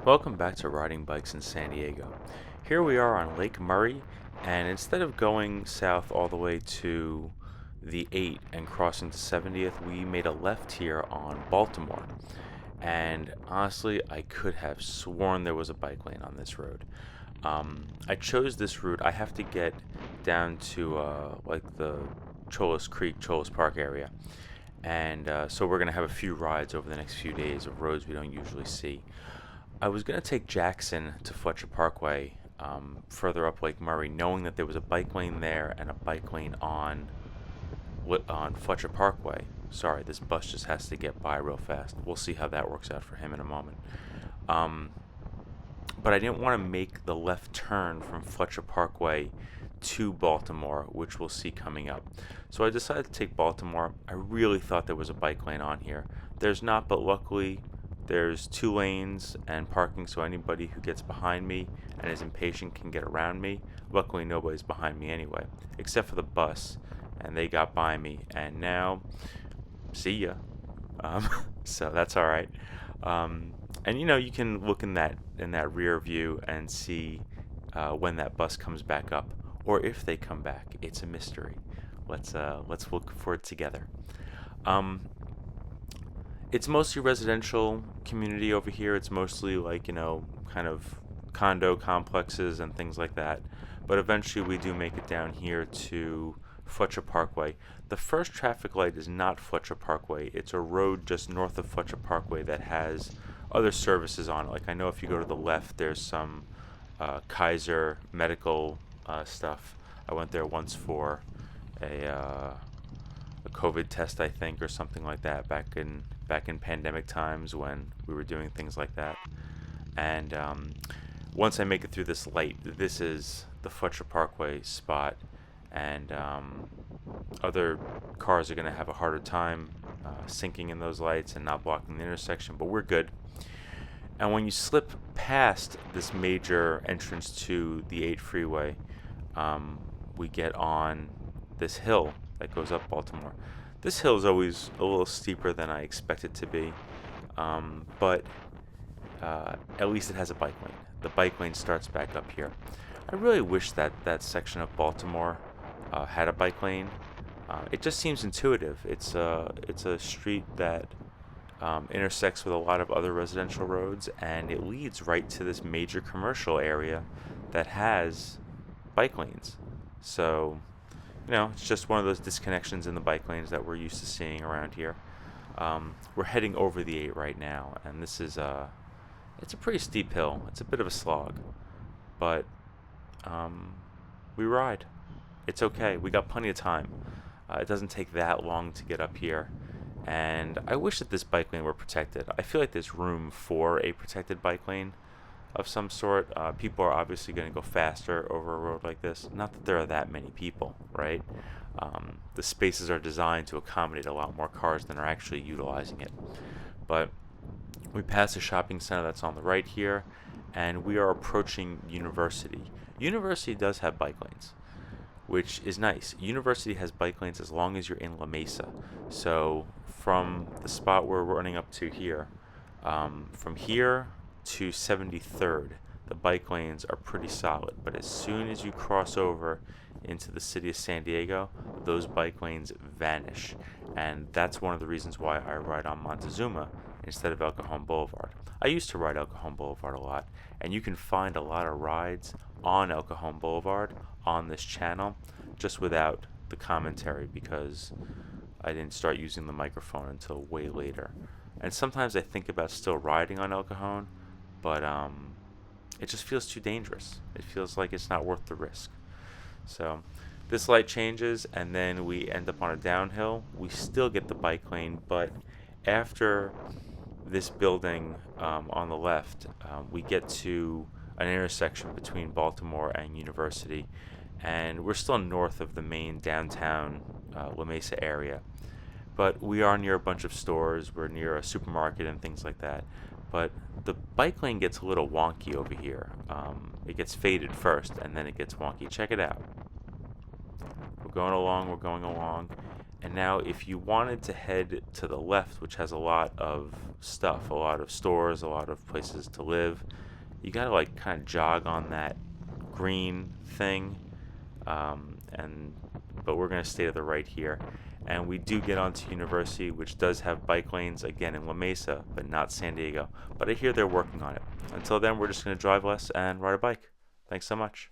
Welcome back to Riding Bikes in San Diego. Here we are on Lake Murray, and instead of going south all the way to the 8 and crossing to 70th, we made a left here on Baltimore. And honestly, I could have sworn there was a bike lane on this road. I chose this route. I have to get down to like the Cholas Creek, Cholas Park area. And so we're going to have a few rides over the next few days of roads we don't usually see. I was going to take Jackson to Fletcher Pkwy, further up Lake Murray, knowing that there was a bike lane there and a bike lane on Fletcher Pkwy. Sorry, this bus just has to get by real fast. We'll see how that works out for him in a moment. But I didn't want to make the left turn from Fletcher Pkwy to Baltimore, which we'll see coming up. So I decided to take Baltimore. I really thought there was a bike lane on here. There's not, but luckily there's 2 lanes and parking, so anybody who gets behind me and is impatient can get around me. Luckily, nobody's behind me anyway, except for the bus, and they got by me, and now, see ya. So that's all right. And you can look in that rear view and see when that bus comes back up, or if they come back. It's a mystery. Let's look for it together. It's mostly residential community over here. It's mostly like, kind of condo complexes and things like that. But eventually we do make it down here to Fletcher Pkwy. The first traffic light is not Fletcher Pkwy. It's a road just north of Fletcher Pkwy that has other services on it. Like I know if you go to the left, there's some Kaiser medical stuff. I went there once for a COVID test, I think, or something like that back in pandemic times when we were doing things like that. And once I make it through this light, this is the Fletcher Pkwy spot, and other cars are going to have a harder time sinking in those lights and not blocking the intersection, but we're good. And when you slip past this major entrance to the 8 freeway, we get on this hill that goes up Baltimore. This hill is always a little steeper than I expect it to be, but at least it has a bike lane. The bike lane starts back up here. I really wish that section of Baltimore had a bike lane. It just seems intuitive. It's a street that intersects with a lot of other residential roads, and it leads right to this major commercial area that has bike lanes. So it's just one of those disconnections in the bike lanes that we're used to seeing around here. We're heading over the 8 right now, and this is it's a pretty steep hill. It's a bit of a slog, but we ride. It's okay. We got plenty of time. It doesn't take that long to get up here, and I wish that this bike lane were protected. I feel like there's room for a protected bike lane of some sort. People are obviously going to go faster over a road like this. Not that there are that many people, right? The spaces are designed to accommodate a lot more cars than are actually utilizing it. But we pass a shopping center that's on the right here, and we are approaching University. University does have bike lanes, which is nice. University has bike lanes as long as you're in La Mesa. So from the spot we're running up to here, from here to 73rd, the bike lanes are pretty solid, but as soon as you cross over into the city of San Diego, those bike lanes vanish, and that's one of the reasons why I ride on Montezuma instead of El Cajon Boulevard. I used to ride El Cajon Boulevard a lot, and you can find a lot of rides on El Cajon Boulevard on this channel just without the commentary, because I didn't start using the microphone until way later. And sometimes I think about still riding on El Cajon, but it just feels too dangerous. It feels like it's not worth the risk. So this light changes, and then we end up on a downhill. We still get the bike lane, but after this building on the left, we get to an intersection between Baltimore and University, and we're still north of the main downtown La Mesa area. But we are near a bunch of stores. We're near a supermarket and things like that. But the bike lane gets a little wonky over here. It gets faded first, and then it gets wonky. Check it out. We're going along, And now if you wanted to head to the left, which has a lot of stuff, a lot of stores, a lot of places to live, you gotta like kind of jog on that green thing. And but we're gonna stay to the right here. And we do get onto University, which does have bike lanes again in La Mesa, but not San Diego. But I hear they're working on it. Until then, we're just gonna drive less and ride a bike. Thanks so much.